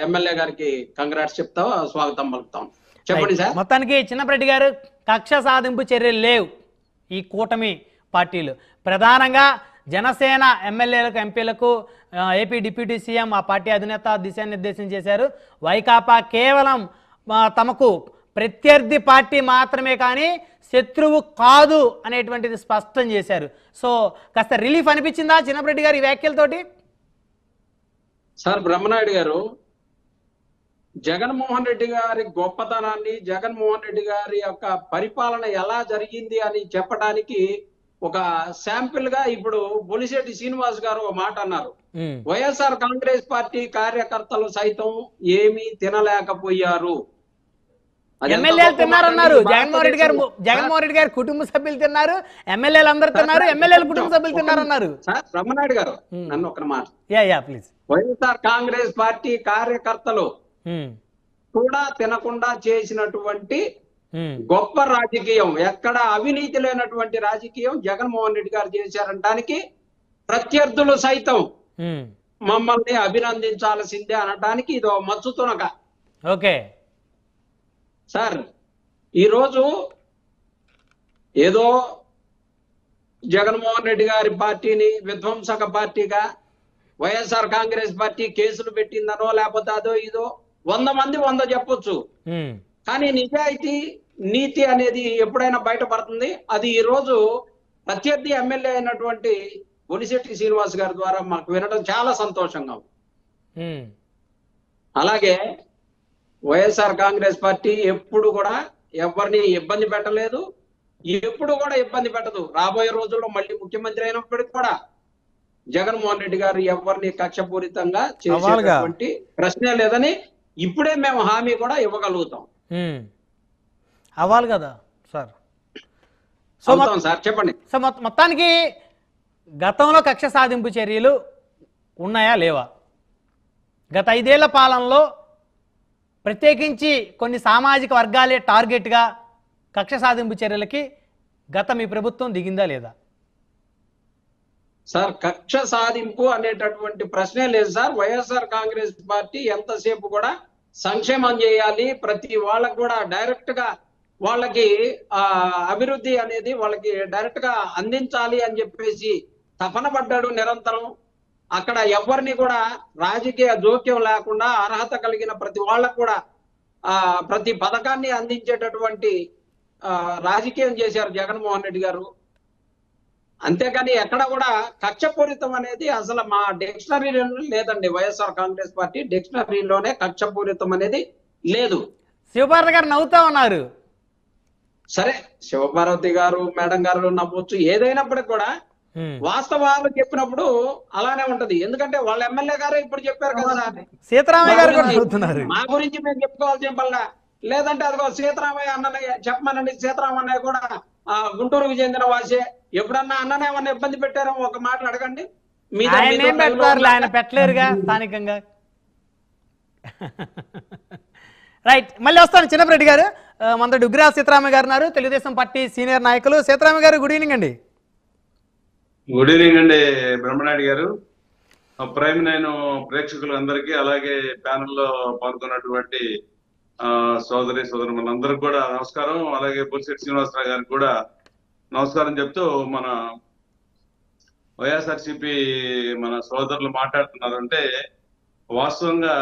MLA గారికి congrats చెప్తాం, స్వాగతం పలుకుతాం. చెప్పండి సార్. మొత్తానికి చిన్నపరెడ్డి గారు కక్ష సాధింపు చర్యలు లేవు ఈ కూటమి పార్టీలు. ప్రధానంగా జనసేన ఎమ్మెల్యేలకు ఎంపీలకు ఏపీ డిప్యూటీ సీఎం ఆ పార్టీ అధినేత దిశానిర్దేశం చేశారు. వైకాపా కేవలం తమకు ప్రత్యర్థి పార్టీ మాత్రమే కానీ శత్రువు కాదు అనేటువంటిది స్పష్టం చేశారు. సో కాస్త రిలీఫ్ అనిపించిందా చిన్నపరెడ్డి గారు ఈ వ్యాఖ్యలతోటి? సార్ బ్రహ్మనాయుడు గారు, జగన్మోహన్ రెడ్డి గారి గొప్పతనాన్ని, జగన్మోహన్ రెడ్డి గారి యొక్క పరిపాలన ఎలా జరిగింది అని చెప్పడానికి ఒక శాంపిల్ గా ఇప్పుడు బొలిశెట్టి శ్రీనివాస్ గారు ఒక మాట అన్నారు. వైఎస్ఆర్ కాంగ్రెస్ పార్టీ కార్యకర్తలు సైతం ఏమీ తినలేకపోయారు. ఎమ్మెల్యేలు తిన్నారన్నారు. జగన్మోహన్ రెడ్డి గారు కుటుంబ సభ్యులు తిన్నారు, ఎమ్మెల్యేలు అందరు తిన్నారు, ఎమ్మెల్యేలు కుటుంబ సభ్యులు తిన్నారన్నారు. బ్రహ్మనాయుడు గారు నన్ను ఒక మాట, ప్లీజ్. వైఎస్ఆర్ కాంగ్రెస్ పార్టీ కార్యకర్తలు కూడా తినకుండా చేసినటువంటి గొప్ప రాజకీయం, ఎక్కడ అవినీతి లేనటువంటి రాజకీయం జగన్మోహన్ రెడ్డి గారు చేశారనడానికి ప్రత్యర్థులు సైతం మమ్మల్ని అభినందించాల్సిందే అనడానికి ఇదో మచ్చుతునక. ఓకే సార్, ఈరోజు ఏదో జగన్మోహన్ రెడ్డి గారి పార్టీని విధ్వంసక పార్టీగా వైఎస్ఆర్ కాంగ్రెస్ పార్టీ కేసులు పెట్టిందనో లేకపోతే అదో ఇదో 100 మంది 100 చెప్పొచ్చు. కానీ నిజాయితీ నీతి అనేది ఎప్పుడైనా బయటపడుతుంది. అది ఈ రోజు ప్రత్యర్థి ఎమ్మెల్యే అయినటువంటి బొలిశెట్టి శ్రీనివాస్ గారి ద్వారా మాకు వినడం చాలా సంతోషంగా ఉంది. అలాగే వైఎస్ఆర్ కాంగ్రెస్ పార్టీ ఎప్పుడు కూడా ఎవరిని ఇబ్బంది పెట్టలేదు, ఎప్పుడు కూడా ఇబ్బంది పెట్టదు. రాబోయే రోజుల్లో మళ్ళీ ముఖ్యమంత్రి అయినప్పటికీ కూడా జగన్మోహన్ రెడ్డి గారు ఎవరిని కక్షపూరితంగా చేసేటువంటి ప్రశ్నే లేదని ఇప్పుడే మేము హామీ కూడా ఇవ్వగలుగుతాం. అవ్వాలి కదా సార్. సార్ చెప్పండి. సో మొత్తానికి గతంలో కక్ష సాధింపు చర్యలు ఉన్నాయా లేవా? గత 5 ఏళ్ల పాలనలో ప్రత్యేకించి కొన్ని సామాజిక వర్గాలే టార్గెట్గా కక్ష సాధింపు చర్యలకి గత మీ ప్రభుత్వం దిగిందా లేదా? సార్, కక్ష సాధింపు అనేటటువంటి ప్రశ్నే లేదు సార్. వైఎస్ఆర్ కాంగ్రెస్ పార్టీ ఎంతసేపు కూడా సంక్షేమం చేయాలి, ప్రతి వాళ్ళకు కూడా డైరెక్ట్ గా వాళ్ళకి అభివృద్ధి అనేది వాళ్ళకి డైరెక్ట్ గా అందించాలి అని చెప్పేసి తపన పడ్డాడు నిరంతరం. అక్కడ ఎవరిని కూడా రాజకీయ జోక్యం లేకుండా అర్హత కలిగిన ప్రతి వాళ్ళకు కూడా ప్రతి పథకాన్ని అందించేటటువంటి రాజకీయం చేశారు జగన్మోహన్ రెడ్డి గారు. అంతేకాని ఎక్కడ కూడా కక్షపూరితం అనేది అసలు మా డిక్షనరీలో లేదండి. వైఎస్ఆర్ కాంగ్రెస్ పార్టీ డిక్షనరీలోనే కక్షపూరితం అనేది లేదు. శివపార్వతి గారు నవ్వుతా ఉన్నారు. సరే, శివపార్వతి గారు మేడం గారు నవ్వచ్చు, ఏదైనప్పటికీ కూడా వాస్తవాలు చెప్పినప్పుడు అలానే ఉంటది. ఎందుకంటే వాళ్ళ ఎమ్మెల్యే గారే ఇప్పుడు చెప్పారు కదా, సీతారామయ్య గారు మా గురించి మేము చెప్పుకోవాల్సి చెప్పాలా, లేదంటే అదిగో సీతారామయ్య అన్నయ్య చెప్పమనండి. సీతారామయ్య కూడా గుంటూరుకు చెందిన వాసే. ఎప్పుడన్నా అన్ననే ఏమన్నా ఇబ్బంది పెట్టారో ఒక మాట అడగండి. ఆయన పెట్టలేరుగా స్థానికంగా. రైట్, మళ్ళీ వస్తాను చిన్నపరెడ్డి గారు. మన డుగ్రా సీతారామయ్య గారు ఉన్నారు, తెలుగుదేశం పార్టీ సీనియర్ నాయకులు. సీతారామయ్య గారు గుడ్ ఈవినింగ్ అండి. గుడ్ ఈవినింగ్ అండి బ్రహ్మనాయుడు గారు. ప్రైమ్ నేను ప్రేక్షకులు అందరికీ, అలాగే ప్యానెల్లో పాల్గొన్నటువంటి సోదరి సోదరులందరికీ కూడా నమస్కారం. అలాగే బొలిశెట్టి శ్రీనివాసరావు గారికి కూడా నమస్కారం చెప్తూ, మన వైఎస్ఆర్సీపీ మన సోదరులు మాట్లాడుతున్నారంటే వాస్తవంగా